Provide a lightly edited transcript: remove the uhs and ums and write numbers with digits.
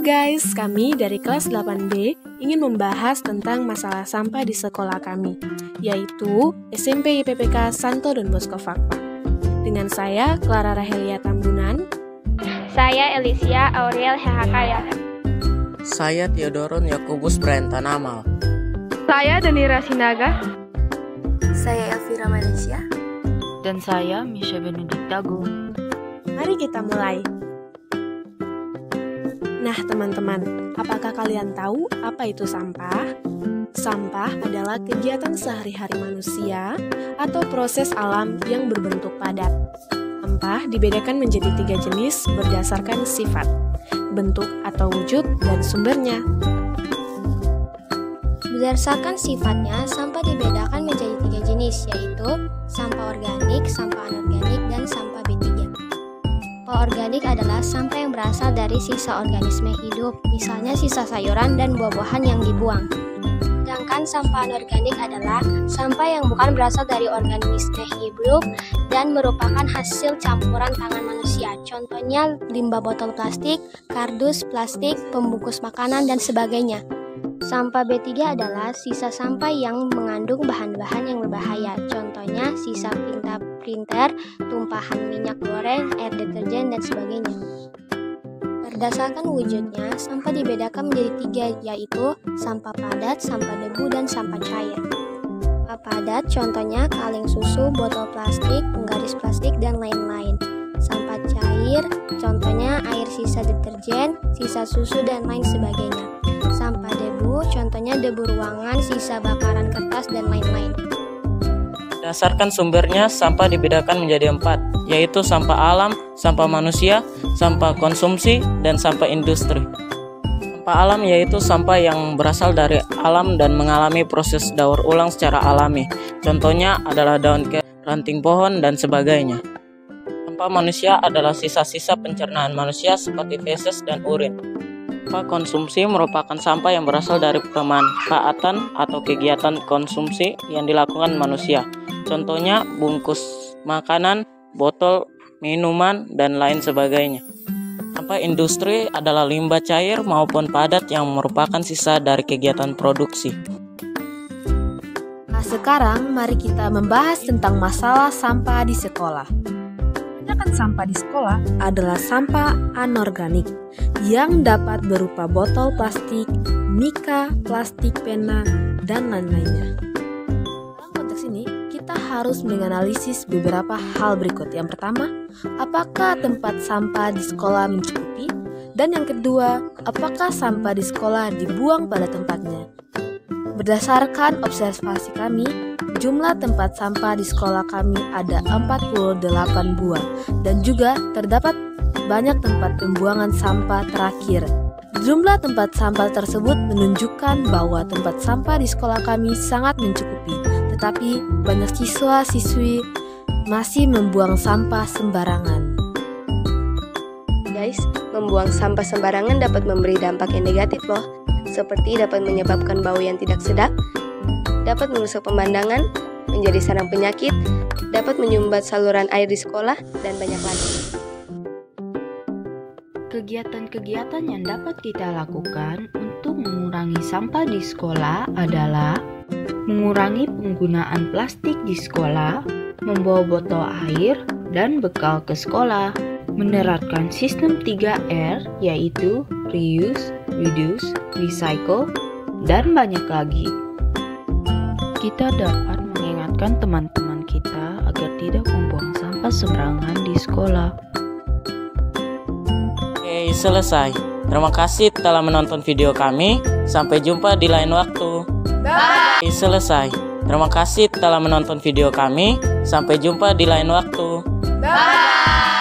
guys, kami dari kelas 8B ingin membahas tentang masalah sampah di sekolah kami, yaitu SMP IPPK Santo Don Bosco Fakfak. Dengan saya, Clara Rahelia Tambunan. Saya Elisia Auriel Hehakaya. Saya Theodoron Yakobus Brentanamal. Saya Danira Sinaga. Saya Elvira Malaysia. Dan saya Misha Benedikta Agung. Mari kita mulai. Nah teman-teman, apakah kalian tahu apa itu sampah? Sampah adalah kegiatan sehari-hari manusia atau proses alam yang berbentuk padat. Sampah dibedakan menjadi 3 jenis berdasarkan sifat, bentuk atau wujud, dan sumbernya. Berdasarkan sifatnya, sampah dibedakan menjadi 3 jenis, yaitu sampah organik, sampah anorganik, dan sampah B3. Sampah organik adalah sampah yang berasal dari sisa organisme hidup, misalnya sisa sayuran dan buah-buahan yang dibuang. Sedangkan sampah anorganik adalah sampah yang bukan berasal dari organisme hidup dan merupakan hasil campuran tangan manusia. Contohnya limbah botol plastik, kardus plastik, pembungkus makanan, dan sebagainya. Sampah B3 adalah sisa sampah yang mengandung bahan-bahan yang berbahaya. Contohnya sisa printer, tumpahan minyak goreng, air deterjen, dan sebagainya. Berdasarkan wujudnya, sampah dibedakan menjadi 3, yaitu sampah padat, sampah debu, dan sampah cair. Sampah padat contohnya kaleng susu, botol plastik, penggaris plastik, dan lain-lain. Sampah cair contohnya air sisa deterjen, sisa susu, dan lain sebagainya. Sampah debu contohnya debu ruangan, sisa bakaran kertas, dan lain-lain. Berdasarkan sumbernya, sampah dibedakan menjadi 4, yaitu sampah alam, sampah manusia, sampah konsumsi, dan sampah industri. Sampah alam yaitu sampah yang berasal dari alam dan mengalami proses daur ulang secara alami. Contohnya adalah daun ranting pohon dan sebagainya. Sampah manusia adalah sisa-sisa pencernaan manusia seperti feses dan urin. Sampah konsumsi merupakan sampah yang berasal dari pemanfaatan atau kegiatan konsumsi yang dilakukan manusia. Contohnya bungkus makanan, botol, minuman, dan lain sebagainya. Sampah industri adalah limbah cair maupun padat yang merupakan sisa dari kegiatan produksi. Nah sekarang mari kita membahas tentang masalah sampah di sekolah. Kebanyakan sampah di sekolah adalah sampah anorganik yang dapat berupa botol plastik, mika, plastik, pena, dan lain-lainnya. Dalam konteks ini, kita harus menganalisis beberapa hal berikut. Yang pertama, apakah tempat sampah di sekolah mencukupi? Dan yang kedua, apakah sampah di sekolah dibuang pada tempatnya? Berdasarkan observasi kami, jumlah tempat sampah di sekolah kami ada 48 buah dan juga terdapat banyak tempat pembuangan sampah terakhir. Jumlah tempat sampah tersebut menunjukkan bahwa tempat sampah di sekolah kami sangat mencukupi, tetapi banyak siswa-siswi masih membuang sampah sembarangan. Guys, membuang sampah sembarangan dapat memberi dampak yang negatif loh, seperti dapat menyebabkan bau yang tidak sedap, dapat merusak pemandangan, menjadi sarang penyakit, dapat menyumbat saluran air di sekolah, dan banyak lagi. Kegiatan-kegiatan yang dapat kita lakukan untuk mengurangi sampah di sekolah adalah mengurangi penggunaan plastik di sekolah, membawa botol air dan bekal ke sekolah, menerapkan sistem 3R yaitu reuse, reduce, recycle, dan banyak lagi. Kita dapat mengingatkan teman-teman kita agar tidak membuang sampah sembarangan di sekolah. Oke, selesai. Terima kasih telah menonton video kami. Sampai jumpa di lain waktu. Bye. Oke, selesai. Terima kasih telah menonton video kami. Sampai jumpa di lain waktu. Bye.